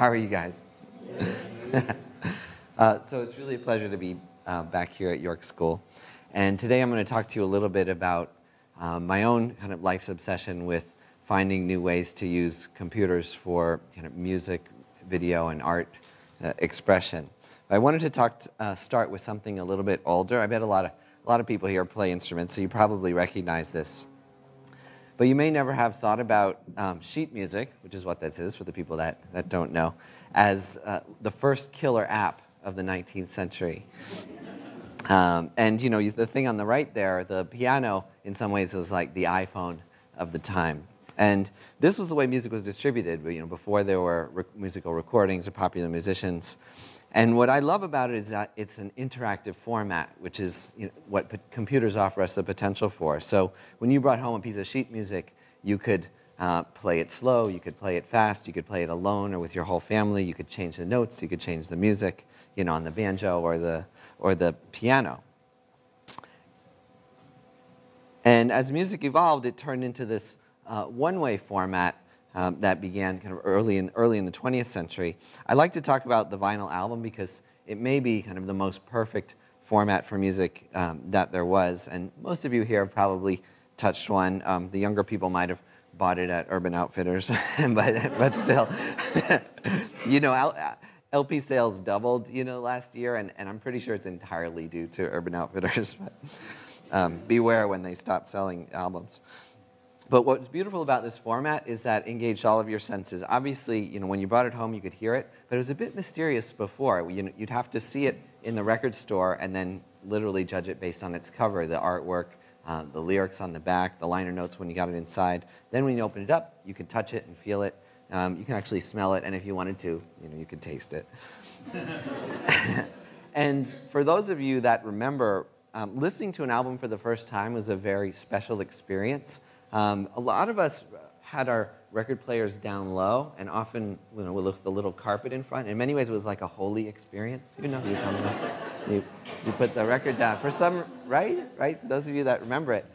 How are you guys? So it's really a pleasure to be back here at York School. And today I'm going to talk to you a little bit about my own kind of life's obsession with finding new ways to use computers for kind of music, video, and art expression. But I wanted to start with something a little bit older. I bet a lot of people here play instruments, so you probably recognize this. But you may never have thought about sheet music, which is what this is for the people that don't know, as the first killer app of the 19th century. And you know, the thing on the right there, the piano, in some ways was like the iPhone of the time. And this was the way music was distributed, you know, before there were musical recordings of popular musicians. And what I love about it is that it's an interactive format, which is, you know, what computers offer us the potential for. So when you brought home a piece of sheet music, you could play it slow, you could play it fast, you could play it alone or with your whole family, you could change the notes, you could change the music, you know, on the banjo or the piano. And as music evolved, it turned into this one-way format that began kind of early in the 20th century. I like to talk about the vinyl album because it may be kind of the most perfect format for music that there was. And most of you here have probably touched one. The younger people might have bought it at Urban Outfitters, but still, you know, LP sales doubled, you know, last year, and I'm pretty sure it's entirely due to Urban Outfitters. But beware when they stop selling albums. But what's beautiful about this format is that it engaged all of your senses. Obviously, you know, when you brought it home, you could hear it, but it was a bit mysterious before. You'd have to see it in the record store and then literally judge it based on its cover, the artwork, the lyrics on the back, the liner notes when you got it inside. Then when you open it up, you could touch it and feel it. You can actually smell it, and if you wanted to, you know, you could taste it. And for those of you that remember, listening to an album for the first time was a very special experience. A lot of us had our record players down low, and often, you know, with the little carpet in front. In many ways, it was like a holy experience. You know, you put the record down. For some, right? For those of you that remember it.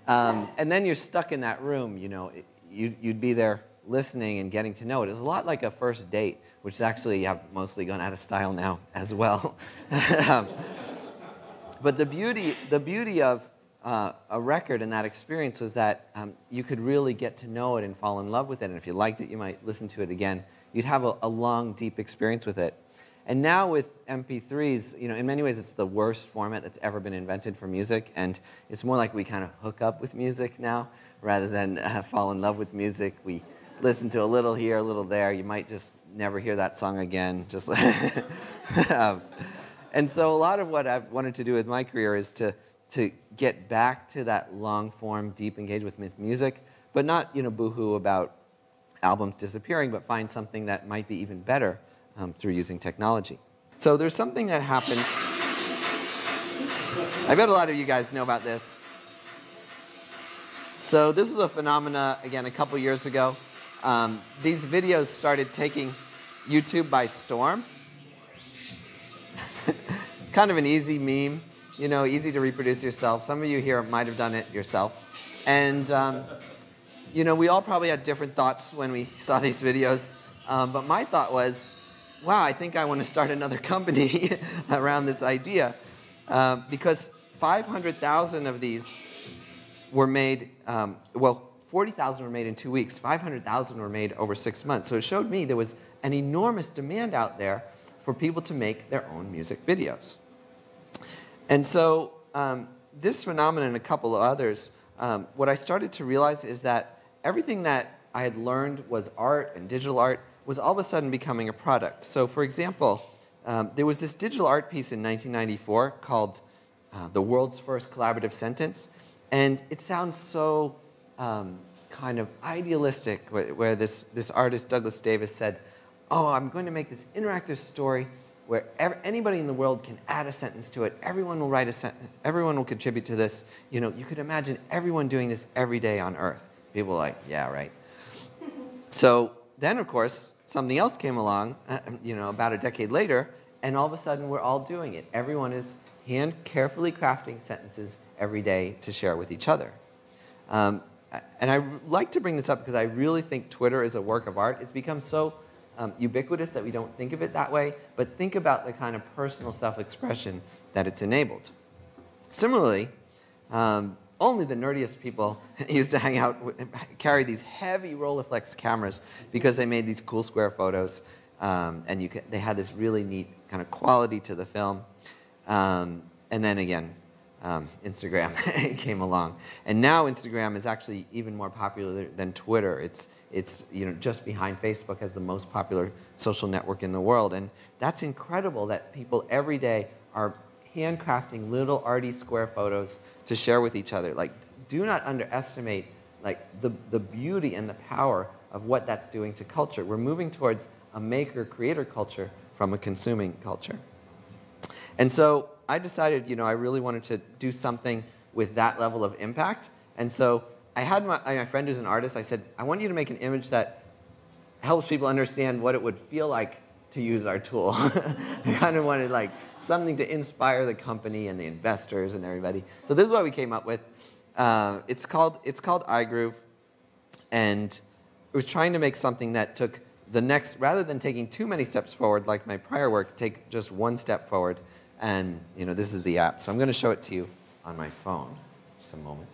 And then you're stuck in that room, you know. You'd be there listening and getting to know it. It was a lot like a first date, which actually have mostly gone out of style now as well. But the beauty of a record and that experience was that you could really get to know it and fall in love with it. And if you liked it, you might listen to it again. You'd have a long, deep experience with it. And now with MP3s, you know, in many ways it's the worst format that's ever been invented for music. And it's more like we kind of hook up with music now rather than fall in love with music. We listen to a little here, a little there. You might just never hear that song again. Just and so a lot of what I've wanted to do with my career is to get back to that long-form, deep engagement with music, but not, you know, boo-hoo about albums disappearing, but find something that might be even better through using technology. So there's something that happened. I bet a lot of you guys know about this. So this is a phenomena, again, a couple years ago. These videos started taking YouTube by storm. Kind of an easy meme. You know, easy to reproduce yourself. Some of you here might have done it yourself. And, you know, we all probably had different thoughts when we saw these videos. But my thought was, wow, I think I want to start another company around this idea. Because 500,000 of these were made, well, 40,000 were made in 2 weeks. 500,000 were made over 6 months. So it showed me there was an enormous demand out there for people to make their own music videos. And so this phenomenon and a couple of others, what I started to realize is that everything that I had learned was art and digital art was all of a sudden becoming a product. So for example, there was this digital art piece in 1994 called The World's First Collaborative Sentence. And it sounds so kind of idealistic, where this artist, Douglas Davis, said, oh, I'm going to make this interactive story where anybody in the world can add a sentence to it. Everyone will write a sentence. Everyone will contribute to this. You know, you could imagine everyone doing this every day on Earth. People are like, yeah, right. So then, of course, something else came along, you know, about a decade later, and all of a sudden we're all doing it. Everyone is carefully crafting sentences every day to share with each other. And I like to bring this up because I really think Twitter is a work of art. It's become so ubiquitous that we don't think of it that way, but think about the kind of personal self-expression that it's enabled. Similarly, only the nerdiest people used to hang out, carry these heavy Rolleiflex cameras because they made these cool square photos, and they had this really neat kind of quality to the film. And then again, Instagram came along, and now Instagram is actually even more popular than Twitter. It's just behind Facebook as the most popular social network in the world, and that's incredible that people every day are handcrafting little arty square photos to share with each other. Like, do not underestimate the beauty and the power of what that's doing to culture. We're moving towards a maker-creator culture from a consuming culture. And so I decided, I really wanted to do something with that level of impact. And so I had my friend who's an artist. I said, I want you to make an image that helps people understand what it would feel like to use our tool. I kind of wanted something to inspire the company and the investors and everybody. So this is what we came up with. It's called Eyegroove, and it was trying to make something that took the next, rather than taking too many steps forward like my prior work, take just one step forward. And this is the app. So I'm going to show it to you on my phone. Just a moment.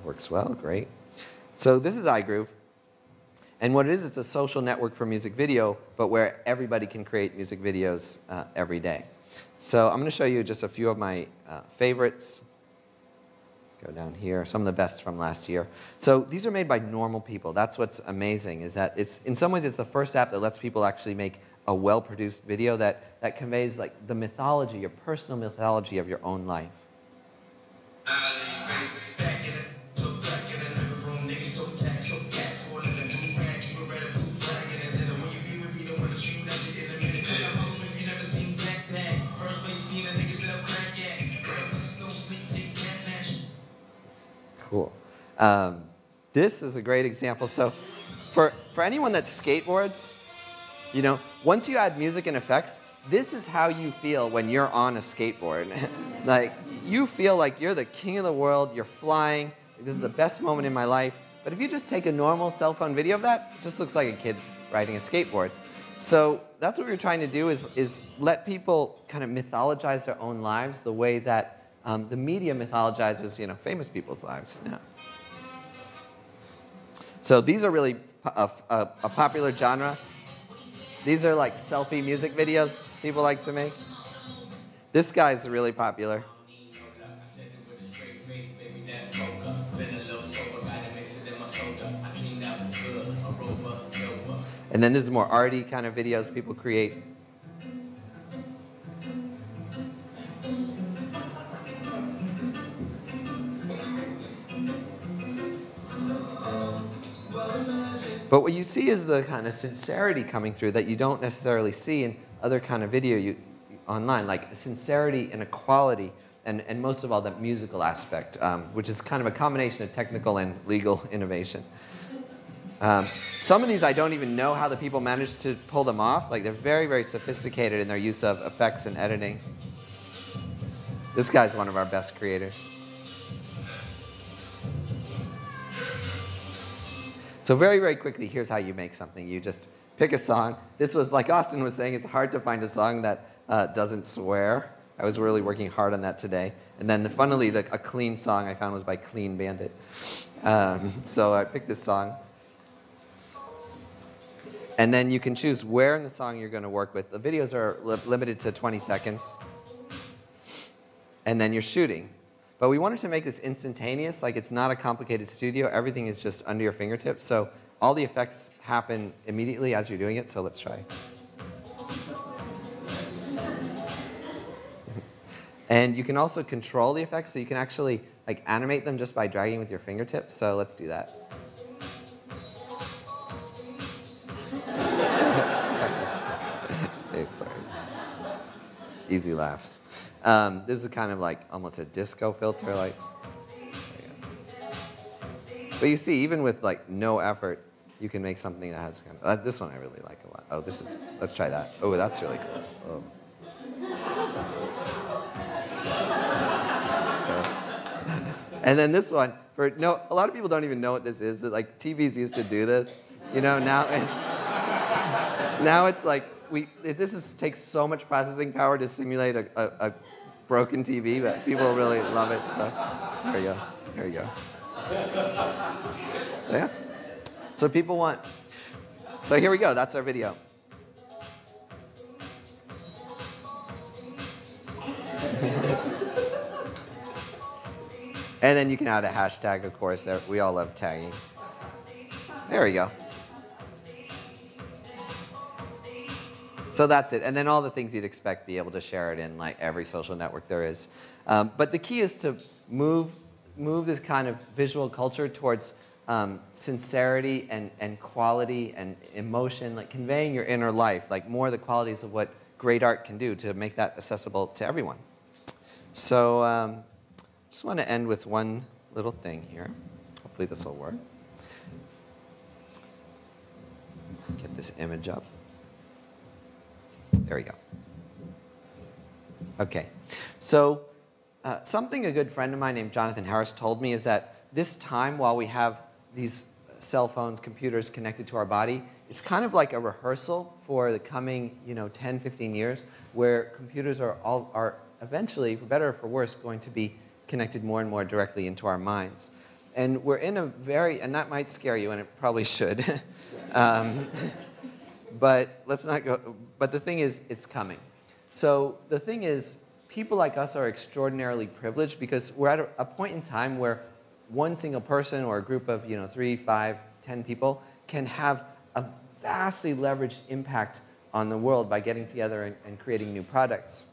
Works well, great. So this is Eyegroove. And what it is, it's a social network for music video, but where everybody can create music videos every day. So I'm going to show you just a few of my favorites. Go down here, some of the best from last year. So these are made by normal people. That's what's amazing, is that in some ways it's the first app that lets people actually make a well-produced video that conveys the mythology, your personal mythology of your own life. Cool. This is a great example. So for anyone that skateboards, once you add music and effects, this is how you feel when you're on a skateboard. You feel like you're the king of the world, you're flying, this is the best moment in my life. But if you just take a normal cell phone video of that, it just looks like a kid riding a skateboard. So that's what we're trying to do, is let people kind of mythologize their own lives the way that the media mythologizes, famous people's lives. Yeah. So these are really a popular genre. These are like selfie music videos people like to make. This guy's really popular. And then this is more arty kind of videos people create. But what you see is the kind of sincerity coming through that you don't necessarily see in other kind of video online, like sincerity and equality, and most of all, that musical aspect, which is kind of a combination of technical and legal innovation. Some of these I don't even know how the people managed to pull them off. They're very, very sophisticated in their use of effects and editing. This guy's one of our best creators. So very, very quickly, here's how you make something. You just pick a song. This was, like Austin was saying, it's hard to find a song that doesn't swear. I was really working hard on that today. And then, funnily, a clean song I found was by Clean Bandit. So I picked this song. And then you can choose where in the song you're going to work with. The videos are limited to 20 seconds. And then you're shooting. But we wanted to make this instantaneous, it's not a complicated studio. Everything is just under your fingertips. So all the effects happen immediately as you're doing it. So let's try. And you can also control the effects. So you can actually animate them just by dragging with your fingertips. So let's do that. Hey, sorry. Easy laughs. This is kind of almost a disco filter, But you see, even with no effort, you can make something that has kind of, this one I really like a lot. Oh, let's try that. Oh, that's really cool. Oh. And then this one, a lot of people don't even know what this is. That like TVs used to do this. You know, now it's like takes so much processing power to simulate a broken TV, but people really love it. So there you go. There you go. Yeah. So people want. So here we go. That's our video. And then you can add a hashtag, of course. We all love tagging. There we go. So that's it. And then all the things you'd expect, be able to share it in like every social network there is. But the key is to move this kind of visual culture towards sincerity and quality and emotion, like conveying your inner life, like more of the qualities of what great art can do to make that accessible to everyone. So just want to end with one little thing here. Hopefully this will work. Get this image up. There we go. Okay. So something a good friend of mine named Jonathan Harris told me is that this time, while we have these cell phones, computers connected to our body, it's kind of like a rehearsal for the coming 10, 15 years, where computers are eventually, for better or for worse, going to be connected more and more directly into our minds. And we're in a and that might scare you, and it probably should. But let's not go. But the thing is, it's coming. So the thing is, people like us are extraordinarily privileged because we're at a point in time where one single person or a group of 3, 5, 10 people can have a vastly leveraged impact on the world by getting together and creating new products.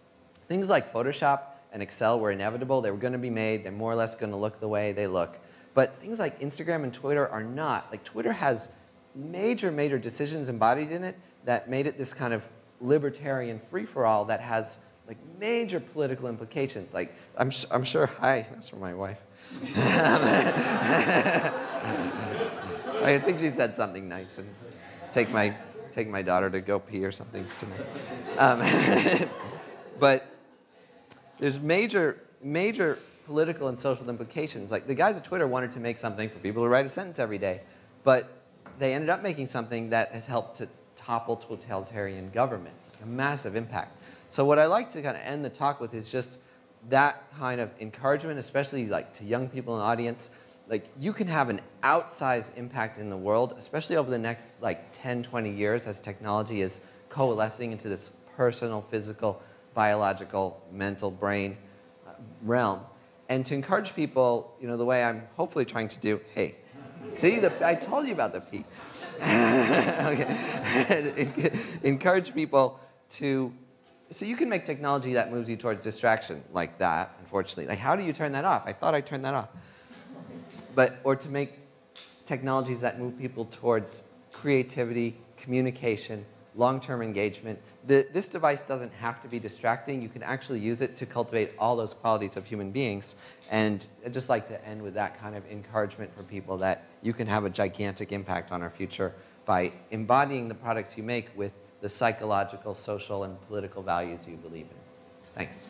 Things like Photoshop and Excel were inevitable. They were going to be made. They're more or less going to look the way they look. But things like Instagram and Twitter are not. Like Twitter has major, major decisions embodied in it that made it this kind of libertarian free-for-all that has like major political implications. Like I'm sure. Hi, that's from my wife. I think she said something nice, and take my daughter to go pee or something tonight. But there's major political and social implications. Like the guys at Twitter wanted to make something for people to write a sentence every day, but they ended up making something that has helped to topple totalitarian governments, like a massive impact. So what I like to kind of end the talk with is just that kind of encouragement, especially like to young people in the audience. Like you can have an outsized impact in the world, especially over the next like 10, 20 years as technology is coalescing into this personal, physical, biological, mental brain realm. And to encourage people, the way I'm hopefully trying to do, hey, see, I told you about the P. Okay. Encourage people to, so you can make technology that moves you towards distraction like that, unfortunately. Like, how do you turn that off? I thought I turned that off. Or to make technologies that move people towards creativity, communication, long-term engagement. This device doesn't have to be distracting. You can actually use it to cultivate all those qualities of human beings. And I'd just like to end with that kind of encouragement for people that you can have a gigantic impact on our future by embodying the products you make with the psychological, social, and political values you believe in. Thanks.